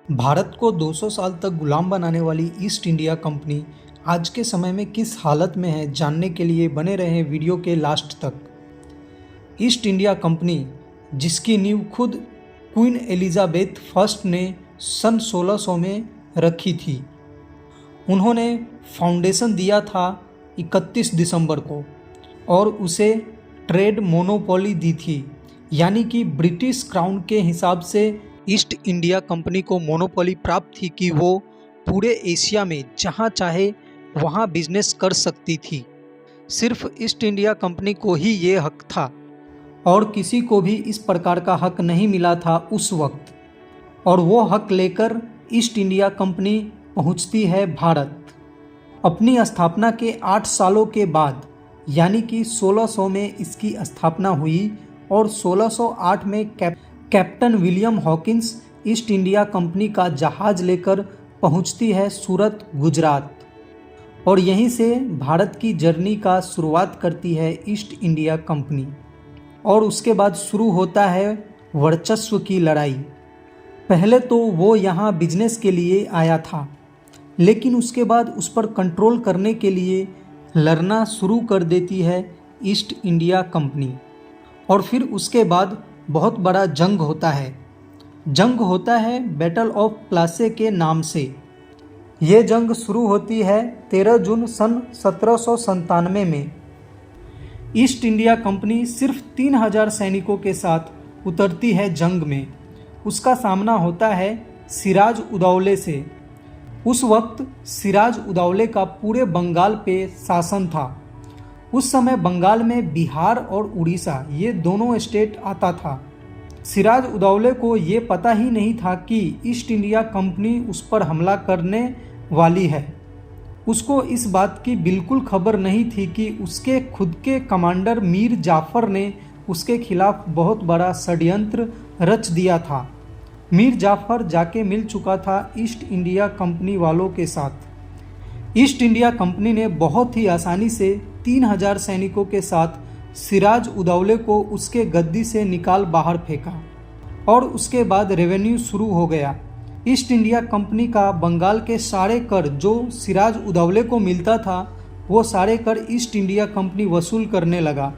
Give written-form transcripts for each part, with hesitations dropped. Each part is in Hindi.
भारत को 200 साल तक गुलाम बनाने वाली ईस्ट इंडिया कंपनी आज के समय में किस हालत में है, जानने के लिए बने रहें वीडियो के लास्ट तक। ईस्ट इंडिया कंपनी, जिसकी नींव खुद क्वीन एलिजाबेथ फर्स्ट ने सन 1600 में रखी थी, उन्होंने फाउंडेशन दिया था 31 दिसंबर को और उसे ट्रेड मोनोपोली दी थी, यानी कि ब्रिटिश क्राउन के हिसाब से ईस्ट इंडिया कंपनी को मोनोपोली प्राप्त थी कि वो पूरे एशिया में जहाँ चाहे वहाँ बिजनेस कर सकती थी। सिर्फ ईस्ट इंडिया कंपनी को ही ये हक था और किसी को भी इस प्रकार का हक नहीं मिला था उस वक्त। और वो हक लेकर ईस्ट इंडिया कंपनी पहुँचती है भारत। अपनी स्थापना के 8 सालों के बाद, यानी कि 1600 में इसकी स्थापना हुई और 1608 में captain William Hawkins east India company का जहाज लेकर पहुंचती है सूरत, गुजरात, और यहीं से भारत की जर्नी का शुरुआत करती है ईस्ट इंडिया कंपनी। और उसके बाद शुरू होता है वर्चस्व की लड़ाई। पहले तो वो यहाँ बिजनेस के लिए आया था, लेकिन उसके बाद उस पर कंट्रोल करने के लिए लड़ना शुरू कर देती है ईस्ट इंडिया कंपनी। और फिर उसके बाद बहुत बड़ा जंग होता है बैटल ऑफ प्लासे के नाम से। ये जंग शुरू होती है 13 जून सन 1797 में। ईस्ट इंडिया कंपनी सिर्फ 3000 सैनिकों के साथ उतरती है जंग में। उसका सामना होता है सिराज उदौले से। उस वक्त सिराज उदौले का पूरे बंगाल पे शासन था। उस समय बंगाल में बिहार और उड़ीसा, ये दोनों स्टेट आता था। सिराज उदौले को ये पता ही नहीं था कि ईस्ट इंडिया कंपनी उस पर हमला करने वाली है। उसको इस बात की बिल्कुल खबर नहीं थी कि उसके खुद के कमांडर मीर जाफर ने उसके खिलाफ बहुत बड़ा षड्यंत्र रच दिया था। मीर जाफर जाके मिल चुका था ईस्ट इंडिया कंपनी वालों के साथ। ईस्ट इंडिया कंपनी ने बहुत ही आसानी से 3000 सैनिकों के साथ सिराज उदौले को उसके गद्दी से निकाल बाहर फेंका और उसके बाद रेवेन्यू शुरू हो गया। ईस्ट इंडिया कंपनी का बंगाल के सारे कर जो सिराज उदौले को मिलता था, वो सारे कर ईस्ट इंडिया कंपनी वसूल करने लगा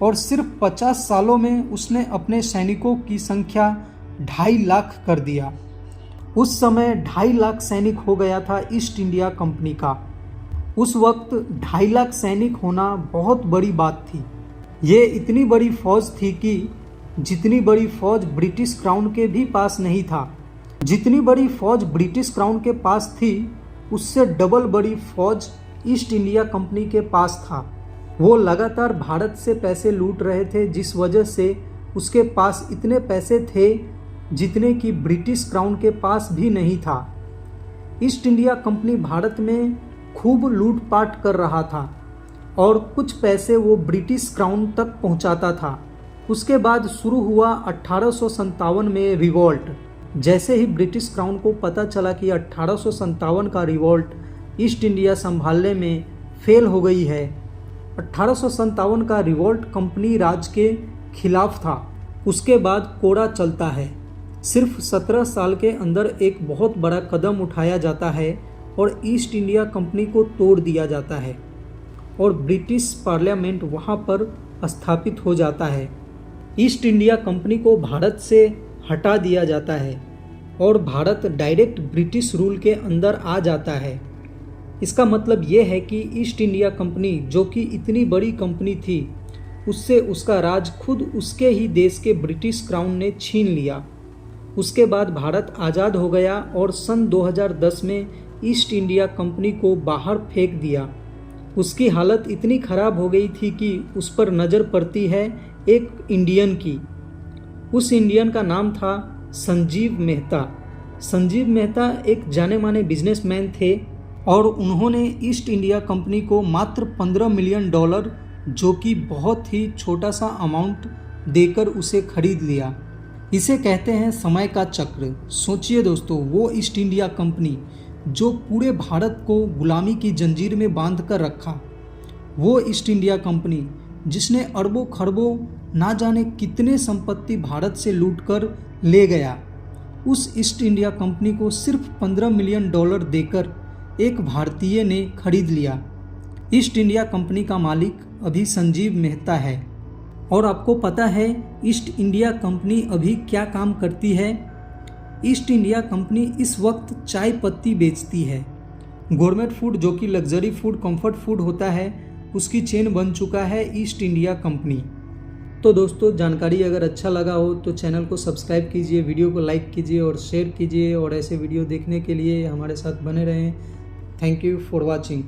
और सिर्फ 50 सालों में उसने अपने सैनिकों की संख्या 2.5 लाख कर दिया। उस समय 2.5 लाख सैनिक हो गया था ईस्ट इंडिया कंपनी का। उस वक्त 2.5 लाख सैनिक होना बहुत बड़ी बात थी। ये इतनी बड़ी फौज थी कि जितनी बड़ी फौज ब्रिटिश क्राउन के भी पास नहीं था। जितनी बड़ी फौज ब्रिटिश क्राउन के पास थी, उससे डबल बड़ी फौज ईस्ट इंडिया कंपनी के पास था। वो लगातार भारत से पैसे लूट रहे थे, जिस वजह से उसके पास इतने पैसे थे जितने कि ब्रिटिश क्राउन के पास भी नहीं था। ईस्ट इंडिया कंपनी भारत में खूब लूटपाट कर रहा था और कुछ पैसे वो ब्रिटिश क्राउन तक पहुंचाता था। उसके बाद शुरू हुआ 1857 में रिवॉल्ट। जैसे ही ब्रिटिश क्राउन को पता चला कि 1857 का रिवॉल्ट ईस्ट इंडिया संभालने में फेल हो गई है, 1857 का रिवॉल्ट कंपनी राज के खिलाफ था। उसके बाद कोड़ा चलता है। सिर्फ 17 साल के अंदर एक बहुत बड़ा कदम उठाया जाता है और ईस्ट इंडिया कंपनी को तोड़ दिया जाता है और ब्रिटिश पार्लियामेंट वहाँ पर स्थापित हो जाता है। ईस्ट इंडिया कंपनी को भारत से हटा दिया जाता है और भारत डायरेक्ट ब्रिटिश रूल के अंदर आ जाता है। इसका मतलब ये है कि ईस्ट इंडिया कंपनी, जो कि इतनी बड़ी कंपनी थी, उससे उसका राज खुद उसके ही देश के ब्रिटिश क्राउन ने छीन लिया। उसके बाद भारत आज़ाद हो गया और सन 2010 में ईस्ट इंडिया कंपनी को बाहर फेंक दिया। उसकी हालत इतनी ख़राब हो गई थी कि उस पर नज़र पड़ती है एक इंडियन की। उस इंडियन का नाम था संजीव मेहता। संजीव मेहता एक जाने माने बिजनेसमैन थे और उन्होंने ईस्ट इंडिया कंपनी को मात्र $15 मिलियन, जो कि बहुत ही छोटा सा अमाउंट, देकर उसे खरीद लिया। इसे कहते हैं समय का चक्र। सोचिए दोस्तों, वो ईस्ट इंडिया कंपनी जो पूरे भारत को गुलामी की जंजीर में बांध कर रखा, वो ईस्ट इंडिया कंपनी जिसने अरबों खरबों ना जाने कितने संपत्ति भारत से लूट कर ले गया, उस ईस्ट इंडिया कंपनी को सिर्फ $15 मिलियन देकर एक भारतीय ने खरीद लिया। ईस्ट इंडिया कंपनी का मालिक अभी संजीव मेहता है। और आपको पता है ईस्ट इंडिया कंपनी अभी क्या काम करती है? ईस्ट इंडिया कंपनी इस वक्त चाय पत्ती बेचती है। गवर्नमेंट फूड जो कि लग्जरी फूड, कंफर्ट फूड होता है, उसकी चेन बन चुका है ईस्ट इंडिया कंपनी। तो दोस्तों, जानकारी अगर अच्छा लगा हो तो चैनल को सब्सक्राइब कीजिए, वीडियो को लाइक कीजिए और शेयर कीजिए, और ऐसे वीडियो देखने के लिए हमारे साथ बने रहें। Thank you for watching.